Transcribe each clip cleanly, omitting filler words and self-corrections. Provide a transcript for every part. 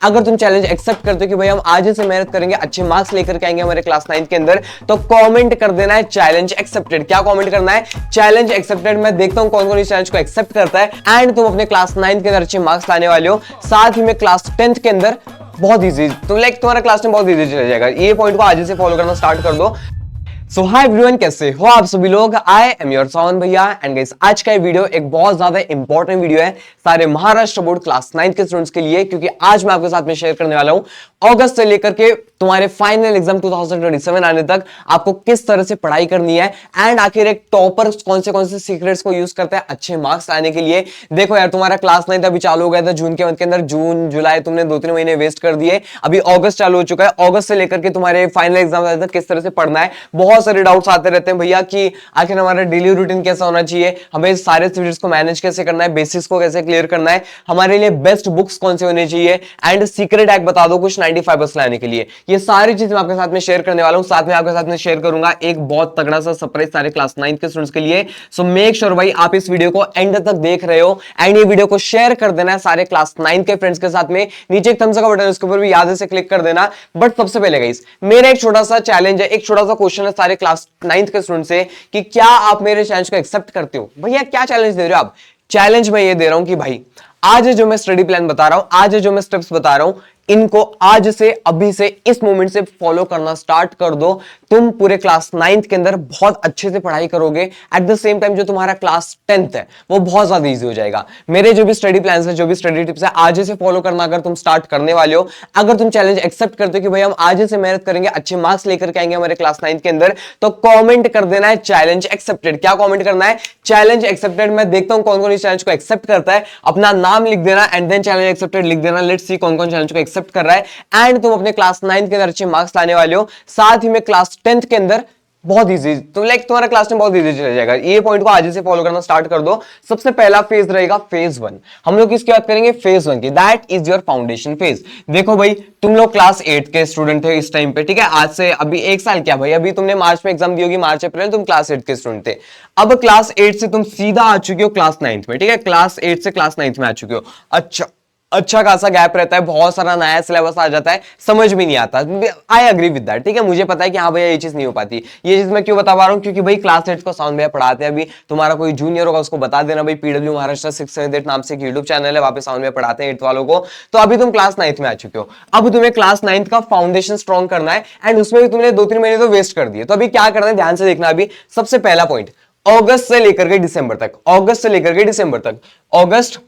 अगर तुम challenge accept करते हो कि भाई हम आज से मेहनत करेंगे, अच्छे मार्क्स लेकर के आएंगे हमारे क्लास 9 के अंदर, तो कमेंट कर देना है चैलेंज एक्सेप्टेड। क्या कमेंट करना है? Challenge accepted. मैं देखता हूं कौन कौन इस चैलेंज को एक्सेप्ट करता है। एंड तुम अपने क्लास 9 के अंदर अच्छे मार्क्स लाने वाले हो, साथ ही में क्लास 10th के अंदर बहुत इजी, तो लाइक तुम्हारा क्लास में बहुत इजी चला जाएगा। ये पॉइंट को आज से फॉलो करना स्टार्ट कर दो। सो हाय एवरीवन, कैसे हो आप सभी लोग? आई एम योर सावन भैया एंड गाइस, आज का वीडियो एक बहुत ज्यादा इंपॉर्टेंट वीडियो है सारे महाराष्ट्र बोर्ड क्लास 9 के स्टूडेंट्स के लिए, क्योंकि आज मैं आपके साथ में शेयर करने वाला हूं अगस्त से लेकर के तुम्हारे फाइनल एग्जाम 2027 आने तक आपको किस तरह से पढ़ाई करनी है एंड आखिर एक टॉपर कौन से सीक्रेट्स को यूज करता है अच्छे मार्क्स लाने के लिए। देखो यार, तुम्हारा क्लास 9 अभी चालू हो गया था जून के मंथ के अंदर, जून जुलाई तुमने 2-3 महीने वेस्ट कर दिए। अभी अगस्त चालू हो चुका है, अगस्त से लेकर के तुम्हारे फाइनल एग्जाम तक किस तरह से पढ़ना है। बहुत सारे डाउट्स आते रहते हैं भैया कि आखिर हमारा डेली रूटीन कैसा होना चाहिए, हमें सारे सब्जेक्ट्स को मैनेज कैसे करना है, बेसिक्स को कैसे क्लियर करना है, हमारे लिए बेस्ट बुक्स कौन से होने चाहिए एंड सीक्रेट हैक बता दो कुछ 95% लाने के लिए। ये सारी चीज मैं आपके साथ में शेयर करने वाला हूं। साथ में आपके साथ में शेयर करूंगा एक बहुत तगड़ा सा सरप्राइज सारे क्लास 9 के स्टूडेंट्स के लिए। सो मेक श्योर भाई आप इस वीडियो को एंड तक देख रहे हो एंड ये वीडियो को शेयर कर देना है सारे क्लास 9 के फ्रेंड्स के साथ में। नीचे एक थम्स अप का बटन है, उसके ऊपर भी याद से क्लिक कर देना। बट सबसे पहले गाइस, मेरा एक छोटा सा चैलेंज है, एक छोटा सा क्वेश्चन है सारे क्लास 9 के स्टूडेंट से कि क्या आप मेरे चैलेंज को एक्सेप्ट करते हो? भैया क्या चैलेंज दे रहे हो आप? चैलेंज मैं ये दे रहा हूं कि भाई आज जो मैं स्टडी प्लान बता रहा हूं, आज जो मैं स्टेप्स बता रहा हूं, इनको आज से अभी से इस मोमेंट से फॉलो करना स्टार्ट कर दो। तुम पूरे क्लास 9th के अंदर बहुत अच्छे से पढ़ाई करोगे। एट द सेम टाइम जो तुम्हारा क्लास 10th है वो बहुत ज्यादा इजी हो जाएगा। मेरे जो भी स्टडी प्लान है, जो भी स्टडी टिप्स है, आज से फॉलो करना अगर तुम स्टार्ट करने वाले हो, अगर तुम चैलेंज एक्सेप्ट करते हो कि भाई हम आज से मेहनत करेंगे, अच्छे मार्क्स लेकर के आएंगे हमारे क्लास 9th के अंदर, तो कॉमेंट कर देना है चैलेंज एक्सेप्टेड। क्या कॉमेंट करना है? Challenge accepted. मैं देखता हूं कौन कौन इस चैलेंज को एक्सेप्ट करता है, अपना नाम लिख देना एंड देन चैलेंज एक्सेप्टेड लिख देना। लेट्स सी कौन कौन चैलेंज को एक्सेप्ट कर रहा है एंड तुम अपने क्लास 9 के अंदर अच्छे मार्क्स लाने वाले हो, साथ ही में क्लास 10th के अंदर बहुत इजी, तो लाइक तुम्हारा क्लास में बहुत इजी चला जाएगा। ये पॉइंट को आज से फॉलो करना स्टार्ट कर दो। सबसे पहला फेज रहेगा फेज 1। हम लोग किसकी बात करेंगे? फेज 1 की। That is your foundation phase. देखो भाई, तुम लोग क्लास 8 के स्टूडेंट थे इस टाइम पे, ठीक है? आज से अभी एक साल क्या भाई, अभी तुमने मार्च में एग्जाम दी होगी, मार्च अप्रैल तुम क्लास 8 के स्टूडेंट थे। अब क्लास 8 से तुम सीधा आ चुके हो क्लास 9th में, ठीक है? क्लास 8 से क्लास 9th में आ चुके हो। अच्छा खासा गैप रहता है, बहुत सारा नया सिलेबस आ जाता है, समझ भी नहीं आता। आई एग्री विद दैट, ठीक है? मुझे पता है कि हाँ भैया ये चीज नहीं हो पाती। ये चीज मैं क्यों बता पा रहा हूँ? क्योंकि भाई क्लास 8 को साउंड भैया पढ़ाते हैं। अभी तुम्हारा कोई जूनियर होगा उसको बता देना भाई, पीडब्ल्यू महाराष्ट्र 678 नाम से एक यूट्यूब चैनल है, वहां पे साउंड भैया पढ़ाते हैं 8th वालों को। तो अभी तुम क्लास 9th में आ चुके हो, अब तुम्हें क्लास 9th का फाउंडेशन स्ट्रॉन्ग करना है एंड उसमें भी तुमने 2-3 महीने तो वेस्ट कर दिए। तो अभी क्या करना है, ध्यान से देखना। अभी सबसे पहला पॉइंट, अगस्त से लेकर के दिसंबर तक, अगस्त से लेकर के दिसंबर तक, अगस्त,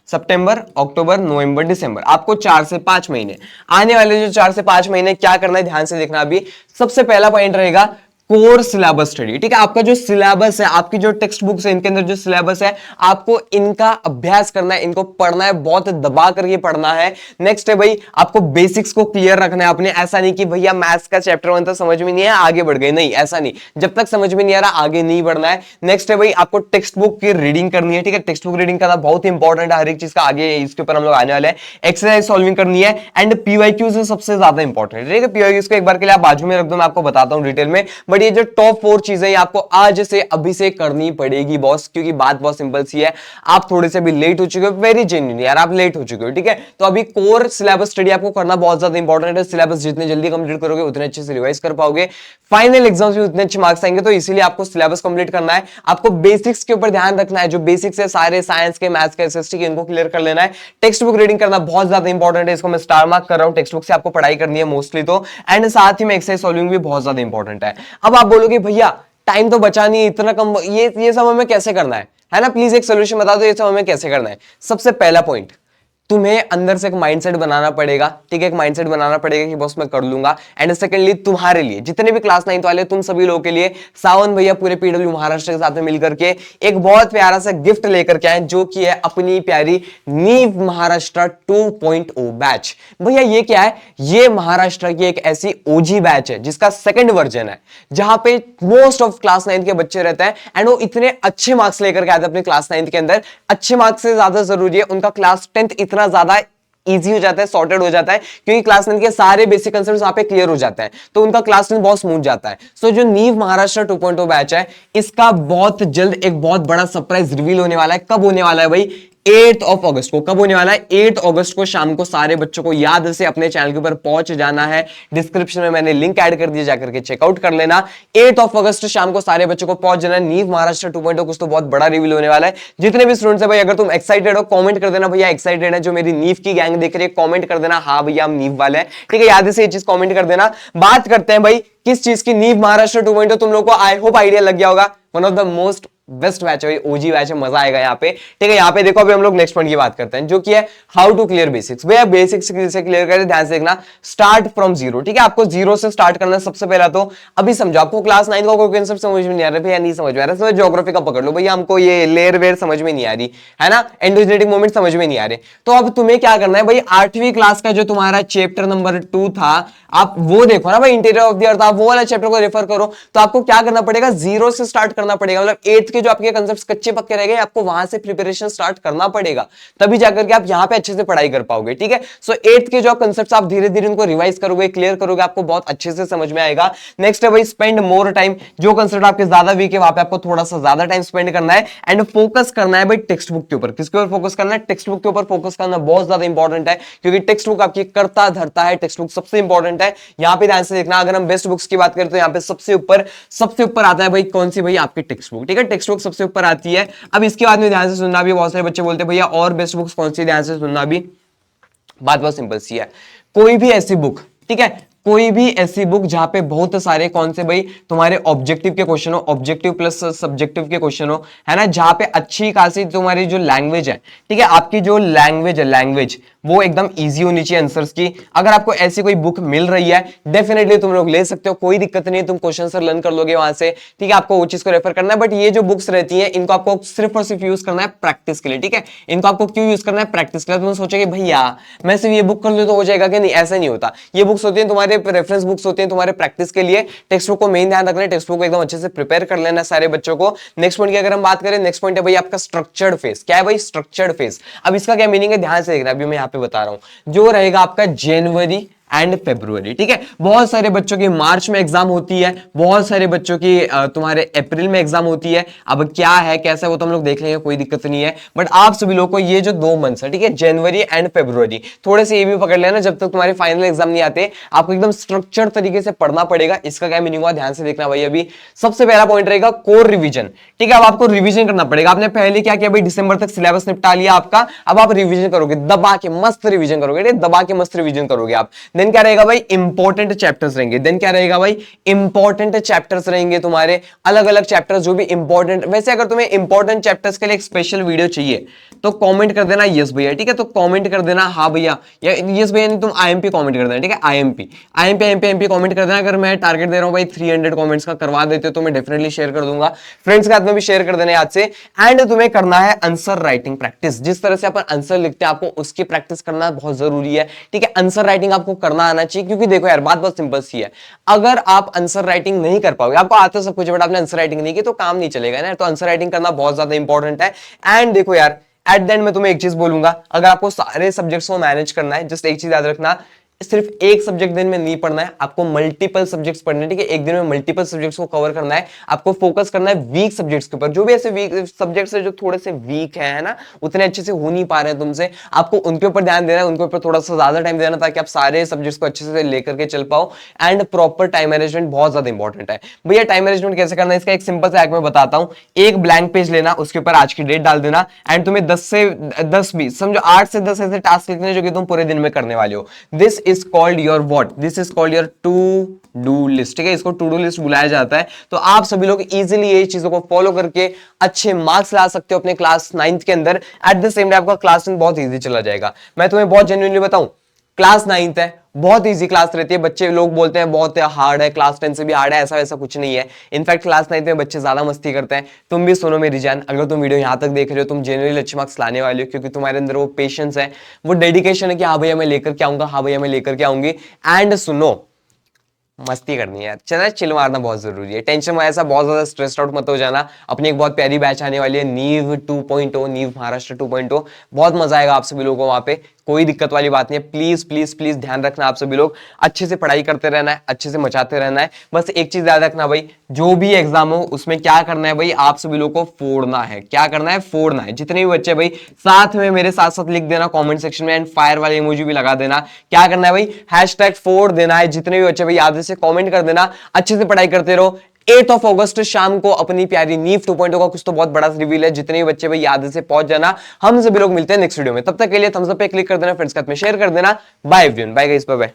सितंबर, अक्टूबर, नवंबर, दिसंबर, आपको 4 से 5 महीने, आने वाले जो 4 से 5 महीने क्या करना है ध्यान से देखना। अभी सबसे पहला पॉइंट रहेगा कोर सिलेबस स्टडी, ठीक है? आपका जो सिलेबस है, आपकी जो टेक्स्ट बुक्स है, इनके अंदर जो सिलेबस है, आपको इनका अभ्यास करना है, इनको पढ़ना है, बहुत दबा करके पढ़ना है। नेक्स्ट है भाई, आपको बेसिक्स को क्लियर रखना है अपने। ऐसा नहीं कि भैया मैथ्स का चैप्टर 1 तो समझ में नहीं है आगे बढ़ गए, नहीं, ऐसा नहीं। जब तक समझ में नहीं आ रहा आगे नहीं बढ़ना है। नेक्स्ट है भाई, आपको टेक्स्ट बुक की रीडिंग करनी है, ठीक है? टेक्स्ट बुक रीडिंग करना बहुत इंपॉर्टेंट है, हर एक चीज का आगे इसके ऊपर हम लोग आने वाले हैं। एक्सरसाइज सॉल्विंग करनी है एंड पीवाईक्यू से सबसे ज्यादा इंपॉर्टेंट है, ठीक है? पीवाईक्यूज को एक बार के लिए आप बाजू में रख दो, मैं आपको बताता हूं डिटेल में। बट ये जो टॉप 4 चीजें आपको आज से अभी से करनी पड़ेगी बॉस, क्योंकि बात बहुत सिंपल सी है। आप थोड़े से भी लेट हो चुके हो, वेरी जेन्युइन यार, आप लेट हो चुके हो, ठीक है? तो अभी कोर सिलेबस स्टडी आपको करना बहुत ज्यादा इंपॉर्टेंट है। सिलेबस जितने जल्दी कंप्लीट करोगे उतने अच्छे से रिवाइज कर पाओगे, फाइनल एग्जाम्स में उतने अच्छे मार्क्स आएंगे। तो इसीलिए आपको सिलेबस कंप्लीट करना है, आपको बेसिक्स के ऊपर ध्यान रखना है। जो बेसिक्स है सारे साइंस के, मैथ्स के, एसएसटी के, इनको क्लियर कर लेना है। टेक्स्ट बुक रीडिंग करना बहुत ज्यादा इंपॉर्टेंट है, इसको मैं स्टार मार्क कर रहा हूं। टेक्स्ट बुक से आपको पढ़ाई करनी है मोस्टली तो, एंड साथ ही में एक्सरसाइज सॉल्विंग भी बहुत ज्यादा इंपॉर्टेंट है। अब आप बोलोगे भैया टाइम तो बचा नहीं, इतना कम, ये सब हमें कैसे करना है ना? प्लीज एक सोल्यूशन बता दो, ये सब हमें कैसे करना है। सबसे पहला पॉइंट, तुम्हें अंदर से एक माइंडसेट बनाना पड़ेगा, ठीक है? एक माइंडसेट बनाना पड़ेगा कि बॉस मैं कर लूंगा। एंड सेकंडली तुम्हारे लिए, जितने भी क्लास 9th वाले, तुम सभी लोगों के लिए सावन भैया पूरे पीडब्ल्यू महाराष्ट्र के साथ में मिलकर के एक बहुत प्यारा सा गिफ्ट लेकर के आए, जो कि है अपनी प्यारी नीव महाराष्ट्र 2.0 बैच। भैया ये क्या है? ये महाराष्ट्र की एक ऐसी ओजी बैच है जिसका सेकंड वर्जन है, जहां पे मोस्ट ऑफ क्लास 9th के बच्चे रहते हैं एंड वो इतने अच्छे मार्क्स लेकर के आते हैं अपने क्लास 9th के अंदर। अच्छे मार्क्स से ज्यादा जरूरी है उनका क्लास 10th इतना ज्यादा इजी हो जाता है, सॉर्टेड हो जाता है, क्योंकि क्लास 9 के सारे बेसिक कंसेप्ट्स वहां पे क्लियर हो जाते हैं, तो उनका क्लास 9 बहुत स्मूथ जाता है। सो जो नीव महाराष्ट्र 2.0 बैच है, इसका बहुत जल्द एक बहुत बड़ा सरप्राइज रिवील होने वाला है। कब होने वाला है भाई? 8 अगस्त को। कब होने वाला है? 8 अगस्त को शाम को सारे बच्चों को याद से अपने चैनल के ऊपर पहुंच जाना है। डिस्क्रिप्शन में मैंने लिंक ऐड कर दिया, जाकर के चेकआउट कर लेना। 8 अगस्त शाम को सारे बच्चों को पहुंच जाना। नीव महाराष्ट्र 2.0 कुछ तो बहुत बड़ा रिवील होने वाला है। जितने भी स्टूडेंट्स है भाई, अगर तुम एक्साइटेड हो कमेंट कर देना भैया एक्साइटेड है। जो मेरी नीव की गैंग देख रही है कमेंट कर देना हाँ भैया हम नीव वाले हैं, ठीक है। याद से ये चीज कमेंट कर देना। बात करते हैं भाई किस चीज की, नीव महाराष्ट्र 2.0। तुम लोग को आई होप आइडिया लग गया होगा। One of the most best batch है भाई, ओजी बैच है, मजा आएगा यहाँ पे, ठीक है। यहाँ पे देखो अभी हम लोग नेक्स्ट पॉइंट की बात करते हैं जो कि है हाउ टू क्लियर बेसिक्स। भैया बेसिक्स से क्लियर करें, ध्यान से देखना। स्टार्ट फ्रॉम जीरो, ठीक है। आपको जीरो से स्टार्ट करना है सबसे पहला। तो अभी समझो, आपको क्लास 9 का कोई कंसेप्ट समझ में नहीं आ रहा भैया, नहीं समझ में आ रहा, ज्योग्राफी का पकड़ लो भैया, हमको ये लेयर वेयर समझ में नहीं आ रही है ना, एंडोजेनेटिक मूवमेंट समझ में नहीं आ रहे। तो अब तुम्हें क्या करना है भाई, 8वीं क्लास का जो तुम्हारा चैप्टर नंबर 2 था, आप वो देखो ना भाई, इंटीरियर ऑफ द अर्थ, आप वो वाला चैप्टर को रेफर करो। तो आपको क्या करना पड़ेगा, जीरो से स्टार्ट करना पड़ेगा। मतलब 8th के जो आपके कंसेप्ट कच्चे पक्के रह गए, आपको वहां से प्रिपरेशन स्टार्ट करना पड़ेगा, तभी जाकर के आप यहां पे अच्छे से पढ़ाई कर पाओगे, ठीक है। सो 8th के जो कंसेप्ट्स आप धीरे धीरे उनको रिवाइज करोगे, क्लियर करोगे, आपको बहुत अच्छे से समझ में आएगा। नेक्स्ट है भाई स्पेंड मोर टाइम। जो कंसेप्ट आपके ज्यादा वीक है वहां पे आपको थोड़ा सा ज्यादा टाइम स्पेंड करना है एंड फोकस करना है भाई टेक्स्ट बुक के ऊपर। किसके ऊपर फोकस करना है? टेक्स्ट बुक के ऊपर फोकस करना बहुत ज्यादा इंपॉर्टेंट है, क्योंकि टेक्स्ट बुक आपकी करता धरता है, टेक्स्ट बुक सबसे इंपॉर्टेंट है। यहां पे ध्यान से देखना, अगर हम बेस्ट बुक्स की बात करें तो यहां पे सबसे ऊपर आता है भाई कौन सी? भाई आपकी टेक्स्ट बुक, ठीक है। टेक्स्ट बुक सबसे ऊपर आती है। अब इसके बाद में ध्यान से सुनना भी, बहुत सारे बच्चे बोलते हैं भैया और बेस्ट बुक्स कौन सी, ध्यान से सुनना भी। बात बहुत सिंपल सी है, कोई भी ऐसी बुक, ठीक है, कोई भी ऐसी बुक जहां पे बहुत सारे कौन से भाई तुम्हारे ऑब्जेक्टिव के क्वेश्चन हो, ऑब्जेक्टिव प्लस सब्जेक्टिव के क्वेश्चन हो, है ना, जहां पे अच्छी खासी तुम्हारी जो लैंग्वेज है, ठीक है, आपकी जो लैंग्वेज है, लैंग्वेज वो एकदम इजी होनी चाहिए आंसर्स की। अगर आपको ऐसी कोई बुक मिल रही है डेफिनेटली तुम लोग ले सकते हो, कोई दिक्कत नहीं है, तुम क्वेश्चन सर लर्न कर लोगे वहां से, ठीक है। आपको वो चीज को रेफर करना है। बट ये जो बुक्स रहती है इनको आपको सिर्फ और सिर्फ यूज करना है प्रैक्टिस के लिए, ठीक है। इनको आपको क्यों यूज करना है? प्रैक्टिस के लिए। तुम सोचोगे भैया मैं सिर्फ ये बुक कर लूं तो हो जाएगा कि नहीं, ऐसा नहीं होता। ये बुक्स होती है तुम्हारे रेफरेंस बुक्स होती है तुम्हारे प्रैक्टिस के लिए। टेक्स्ट बुक को मेन ध्यान रखना है, टेक्स्ट बुक को एकदम अच्छे से प्रिपेयर कर लेना सारे बच्चों को। नेक्स्ट पॉइंट की अगर हम बात करें, नेक्स्ट पॉइंट है भाई आपका स्ट्रक्चर्ड फेज। क्या है भाई? Structured phase. अब इसका क्या मीनिंग है, ध्यान से देखना, अभी मैं यहाँ पे बता रहा हूं। जो रहेगा आपका जनवरी एंड फेब्रुअरी, ठीक है। बहुत सारे बच्चों की मार्च में एग्जाम होती है, बहुत सारे बच्चों की तुम्हारे अप्रैल में एग्जाम होती है। अब क्या है कैसा है वो तो हम लोग देख लेंगे, कोई दिक्कत नहीं है। बट आप सभी लोगों को ये जो 2 मंथ्स है, ठीक है, जनवरी एंड फेब्रुअरी, थोड़े से ये भी पकड़ लेना, जब तक तुम्हारे फाइनल एग्जाम नहीं आते आपको एकदम स्ट्रक्चर तरीके से पढ़ना पड़ेगा। इसका क्या मीनिंग हुआ, ध्यान से देखना भाई। अभी सबसे पहला पॉइंट रहेगा कोर रिविजन, ठीक है। अब आपको रिविजन करना पड़ेगा। आपने पहले क्या किया भाई, दिसंबर तक सिलेबस निपटा लिया आपका, अब आप रिविजन करोगे, दबा के मस्त रिविजन करोगे, दबा के मस्त रिविजन करोगे आप। देन क्या रहेगा भाई, इंपॉर्टेंट चैप्टर्स रहेंगे। देन क्या रहेगा भाई, इंपॉर्टेंट चैप्टर्स रहेंगे तुम्हारे, अलग अलग चैप्टर्स जो भी इंपॉर्टेंट। वैसे अगर तुम्हें इंपॉर्टेंट चैप्टर्स के लिए एक स्पेशल वीडियो चाहिए तो कमेंट कर देना यस भैया, ठीक है। तो कमेंट कर देना हाँ भैया या यस भैया, नहीं तुम आईएमपी कमेंट कर देना, ठीक है। IMP IMP IMP IMP comment कर देना। अगर मैं टारगेट दे रहा हूं भाई 300 कमेंट्स का, करवा देते हो तो मैं डेफिनेटली शेयर कर दूंगा, फ्रेंड्स के साथ में भी शेयर कर देना याद से। एंड तुम्हें करना है आंसर राइटिंग प्रैक्टिस। जिस तरह से अपन आंसर लिखते हैं आपको उसकी प्रैक्टिस करना बहुत जरूरी है, ठीक है। आंसर राइटिंग आपको करना आना चाहिए, क्योंकि देखो यार बात बहुत सिंपल सी है, अगर आप आंसर राइटिंग नहीं कर पाओगे, आपको आता सब कुछ बट आपने आंसर राइटिंग नहीं की तो काम नहीं चलेगा ना। तो आंसर राइटिंग करना बहुत ज्यादा इंपॉर्टेंट है। एंड देखो यार एट द एंड मैं तुम्हें एक चीज बोलूंगा, अगर आपको सारे सब्जेक्ट्स को मैनेज करना है, जस्ट एक चीज याद रखना, सिर्फ एक सब्जेक्ट दिन में नहीं पढ़ना है, आपको मल्टीपल सब्जेक्ट्स पढ़ने हैं, ठीक है। एक दिन में मल्टीपल सब्जेक्ट्स को कवर करना है, आपको फोकस करना है वीक सब्जेक्ट्स के ऊपर। जो भी ऐसे वीक सब्जेक्ट्स है जो थोड़े से वीक है ना, उतने अच्छे से हो नहीं पा रहे हैं तुमसे, आपको उनके ऊपर ध्यान देना है, उनके ऊपर थोड़ा सा ज्यादा टाइम देना, ताकि आप सारे सब्जेक्ट्स को अच्छे से लेकर के चल पाओ। एंड प्रॉपर टाइम मैनेजमेंट बहुत ज्यादा इंपॉर्टेंट है भैया। टाइम मैनेजमेंट कैसे करना है, इसका एक सिंपल सा हैक मैं बताता हूं। एक ब्लैंक पेज लेना, उसके ऊपर आज की डेट डाल देना, एंड तुम्हें 10 भी समझो 8 से 10 ऐसे टास्क लिखने जो कि तुम पूरे दिन में करने वाले हो। This is called your what, this is called your to do list, ठीक है। इसको टू डू लिस्ट बुलाया जाता है। तो आप सभी लोग इजीली ये चीजों को फॉलो करके अच्छे मार्क्स ला सकते हो अपने क्लास 9th के अंदर। एट द सेम टाइम आपका क्लास 10 बहुत इजी चला जाएगा। मैं तुम्हें बहुत जेन्युइनली बताऊं, क्लास 9th है, बहुत इजी क्लास रहती है। बच्चे लोग बोलते हैं बहुत हार्ड है, क्लास 10 से भी हार्ड है, ऐसा वैसा कुछ नहीं है। इनफैक्ट क्लास 9th में बच्चे ज्यादा मस्ती करते हैं। तुम भी सुनो मेरी जान, अगर तुम वीडियो यहां तक देख रहे हो, तुम जेन्युइनली अच्छे मार्क्स लाने वाले हो, क्योंकि तुम्हारे अंदर वो पेशेंस है, वो डेडिकेशन है कि हाँ भैया मैं लेकर के आऊंगा, हाँ भैया मैं लेकर के आऊंगी। एंड सुनो, मस्ती करनी है, चला चिल मारना बहुत जरूरी है। टेंशन में ऐसा बहुत ज्यादा स्ट्रेस्ड आउट मत हो जाना। अपनी एक बहुत प्यारी बैच आने वाली है, नीव 2.0, नीव महाराष्ट्र 2.0, बहुत मजा आएगा आप सभी लोगों को वहां पे। कोई दिक्कत वाली बात नहीं है। प्लीज प्लीज प्लीज ध्यान रखना, आप सभी लोग अच्छे से पढ़ाई करते रहना है, अच्छे से मचाते रहना है। बस एक चीज याद रखना भाई, जो भी एग्जाम हो उसमें क्या करना है भाई, आप सभी लोग को फोड़ना है। क्या करना है? फोड़ना है। जितने भी बच्चे भाई साथ में मेरे साथ साथ लिख देना कमेंट सेक्शन में, एंड फायर वाले इमोजी भी लगा देना। क्या करना है भाई? हैशटैग फोड़ देना है। जितने भी बच्चे भाई याद से कमेंट कर देना, अच्छे से पढ़ाई करते रहो। 8 अगस्त शाम को अपनी प्यारी नीव 2.0 का कुछ तो बहुत बड़ा रिवील है। जितने भी बच्चे भाई याद से पहुंच जाना। हम सभी लोग मिलते हैं नेक्स्ट वीडियो में, तब तक के लिए थम्स अप पे क्लिक कर देना, फ्रेंड्स के साथ में शेयर कर देना। Bye everyone, bye guys, bye bye.